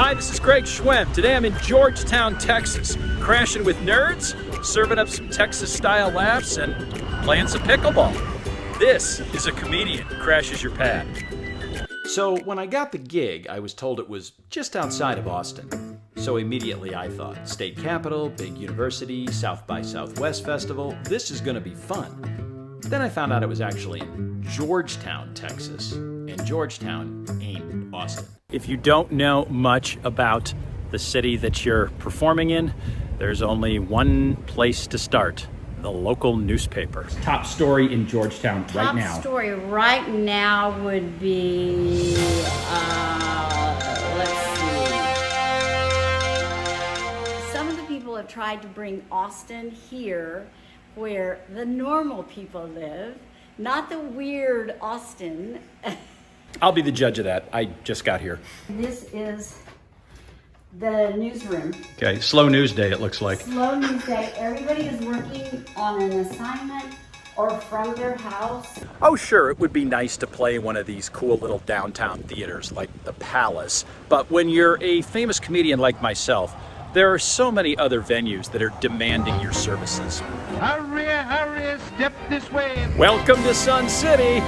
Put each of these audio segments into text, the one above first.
Hi, this is Greg Schwem. Today I'm in Georgetown, Texas, crashing with nerds, serving up some Texas-style laughs, and playing some pickleball. This is a comedian who crashes your pad. So when I got the gig, I was told it was just outside of Austin. So immediately I thought, state capital, big university, South by Southwest festival, this is gonna be fun. Then I found out it was actually in Georgetown, Texas, and Georgetown ain't Austin. If you don't know much about the city that you're performing in, there's only one place to start, the local newspaper. Top story in Georgetown right now. Top story right now would be, let's see. Some of the people have tried to bring Austin here where the normal people live, not the weird Austin. I'll be the judge of that. I just got here. This is the newsroom. Okay, slow news day it looks like. Slow news day. Everybody is working on an assignment or from their house. Oh sure, it would be nice to play one of these cool little downtown theaters like the Palace. But when you're a famous comedian like myself, there are so many other venues that are demanding your services. Hurry, hurry, step this way. Welcome to Sun City.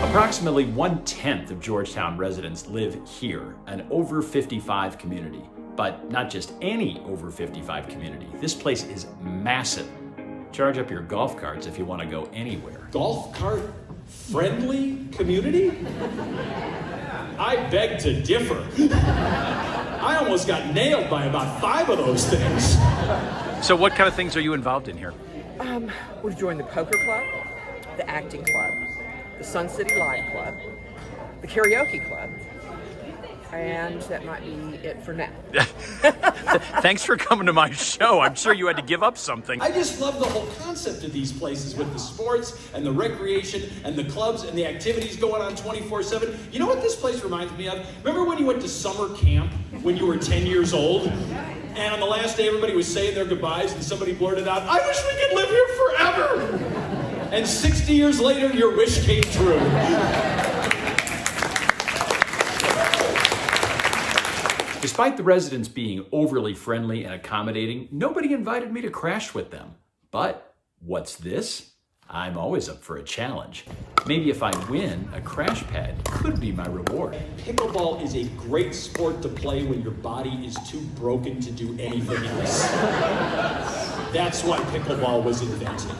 Approximately 1/10 of Georgetown residents live here, an over 55 community. But not just any over 55 community. This place is massive. Charge up your golf carts if you want to go anywhere. Golf cart friendly community? I beg to differ. I almost got nailed by about 5 of those things. So what kind of things are you involved in here? We've joined the poker club, the acting club, the Sun City Live Club, the karaoke club, and that might be it for now. Thanks for coming to my show. I'm sure you had to give up something. I just love the whole concept of these places with the sports and the recreation and the clubs and the activities going on 24/7. You know what this place reminds me of? Remember when you went to summer camp when you were 10 years old? And on the last day everybody was saying their goodbyes and somebody blurted out, "I wish we could live here forever!" And 60 years later, your wish came true. Despite the residents being overly friendly and accommodating, nobody invited me to crash with them. But what's this? I'm always up for a challenge. Maybe if I win, a crash pad could be my reward. Pickleball is a great sport to play when your body is too broken to do anything else. That's why pickleball was invented.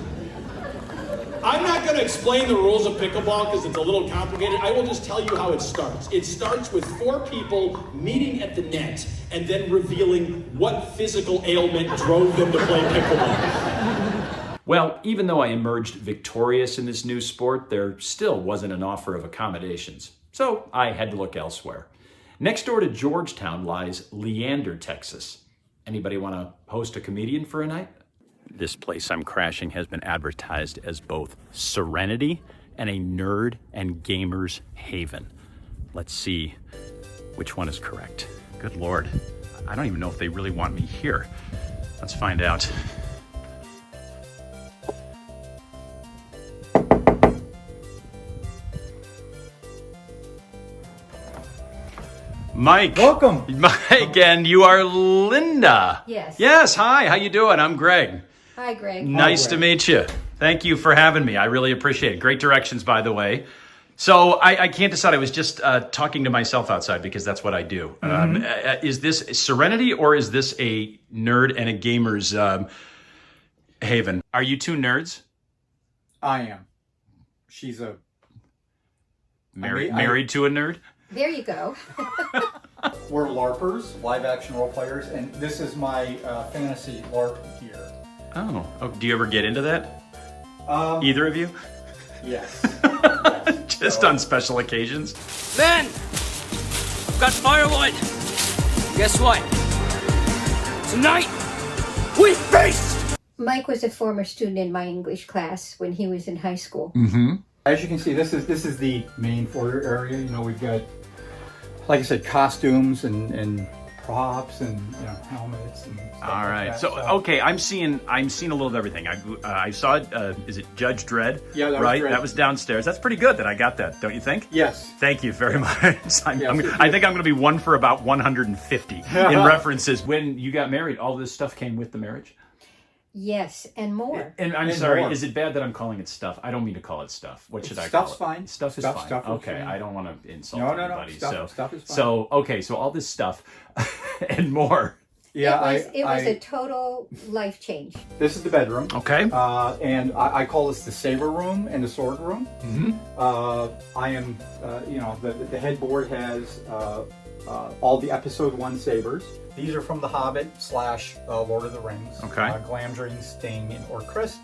I'm not going to explain the rules of pickleball because it's a little complicated. I will just tell you how it starts. It starts with 4 people meeting at the net and then revealing what physical ailment drove them to play pickleball. Well, even though I emerged victorious in this new sport, there still wasn't an offer of accommodations. So I had to look elsewhere. Next door to Georgetown lies Leander, Texas. Anybody want to host a comedian for a night? This place I'm crashing has been advertised as both serenity and a nerd and gamer's haven. Let's see which one is correct. Good Lord, I don't even know if they really want me here. Let's find out. Mike. Welcome. Mike, and you are Linda. Yes. Yes, hi, how you doing? I'm Greg. Hi, Greg. Nice to meet you. Thank you for having me. I really appreciate it. Great directions, by the way. So I can't decide. I was just talking to myself outside because that's what I do. Is this serenity or is this a nerd and a gamer's haven? Are you two nerds? I am. She's a... Married to a nerd? There you go. We're Larpers, live action role players, and this is my fantasy LARP here. Oh, do you ever get into that? Either of you? Yes. Just on special occasions? Men! I've got firewood! Guess what? Tonight, we feast! Mike was a former student in my English class when he was in high school. Mm-hmm. As you can see, this is the main foyer area. You know, we've got, like I said, costumes and props and helmets and stuff. All right. Like that. So okay, I'm seeing a little of everything. I saw it. Is it Judge Dredd? Yeah, that was right. Dredd. That was downstairs. That's pretty good that I got that. Don't you think? Yes. Thank you very much. I think I'm going to be one for about 150 in references. When you got married, all this stuff came with the marriage. Yes, and more. And I'm sorry, is it bad that I'm calling it stuff? I don't mean to call it stuff. What should I call it? Stuff's fine. Stuff is fine. Stuff is okay, fine. I don't want to insult No. anybody. Stuff is fine. So okay, so all this stuff and more. Yeah, it was a total life change. This is the bedroom. Okay. And I call this the saber room and the sword room. I am, the headboard has all the episode 1 sabers. These are from The Hobbit / Lord of the Rings. Okay. Glamdring, Sting, and Orcrist.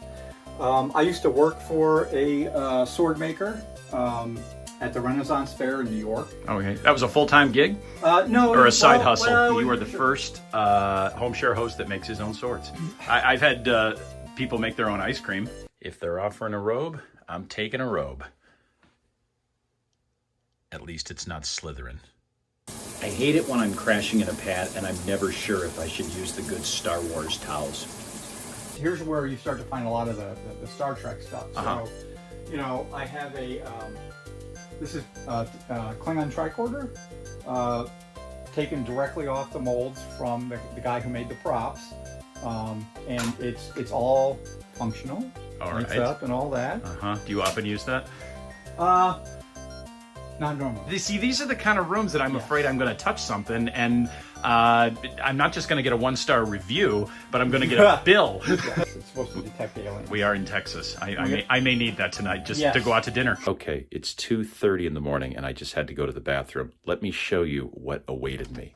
I used to work for a sword maker at the Renaissance Fair in New York. Okay. That was a full-time gig? No. Or a side hustle? Well, You were the first home share host that makes his own swords. I've had people make their own ice cream. If they're offering a robe, I'm taking a robe. At least it's not Slytherin. I hate it when I'm crashing in a pad and I'm never sure if I should use the good Star Wars towels. Here's where you start to find a lot of the Star Trek stuff. So, I have this is Klingon tricorder, taken directly off the molds from the guy who made the props. And it's all functional, lights up and all that. Do you often use that? Not normally. See, these are the kind of rooms that I'm afraid I'm going to touch something, and I'm not just going to get a 1-star review, but I'm going to get a bill. Yes, it's supposed to detect aliens. We are in Texas. I may need that tonight just to go out to dinner. Okay, it's 2:30 in the morning, and I just had to go to the bathroom. Let me show you what awaited me.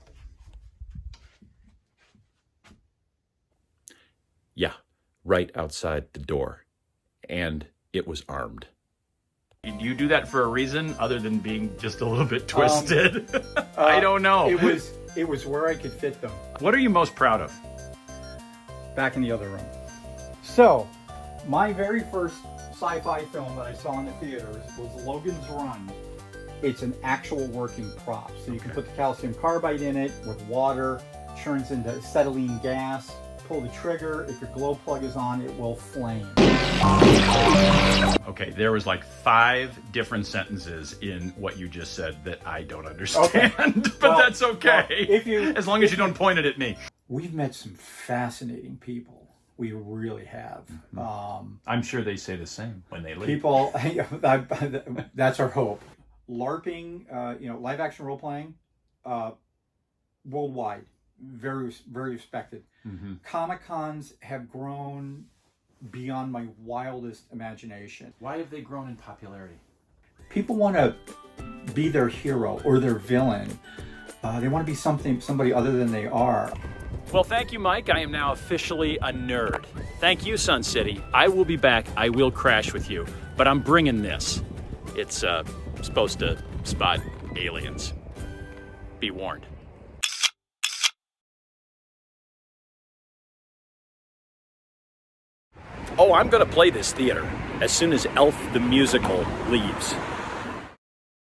Yeah, right outside the door. And it was armed. Do you do that for a reason other than being just a little bit twisted? I don't know. It was where I could fit them. What are you most proud of? Back in the other room. So, my very first sci-fi film that I saw in the theaters was Logan's Run. It's an actual working prop. So you can put the calcium carbide in it with water, turns into acetylene gas, pull the trigger, if your glow plug is on, it will flame. Okay, there was like 5 different sentences in what you just said that I don't understand, but that's okay. Well, as long as you don't point it at me. We've met some fascinating people. We really have. I'm sure they say the same when they leave. People, that's our hope. LARPing, live action role playing, worldwide, very, very respected. Comic-Cons have grown beyond my wildest imagination. Why have they grown in popularity? People want to be their hero or their villain. They want to be somebody other than they are. Well, thank you, Mike. I am now officially a nerd. Thank you, Sun City. I will be back. I will crash with you, but I'm bringing this. It's supposed to spot aliens. Be warned. Oh, I'm going to play this theater as soon as Elf the Musical leaves.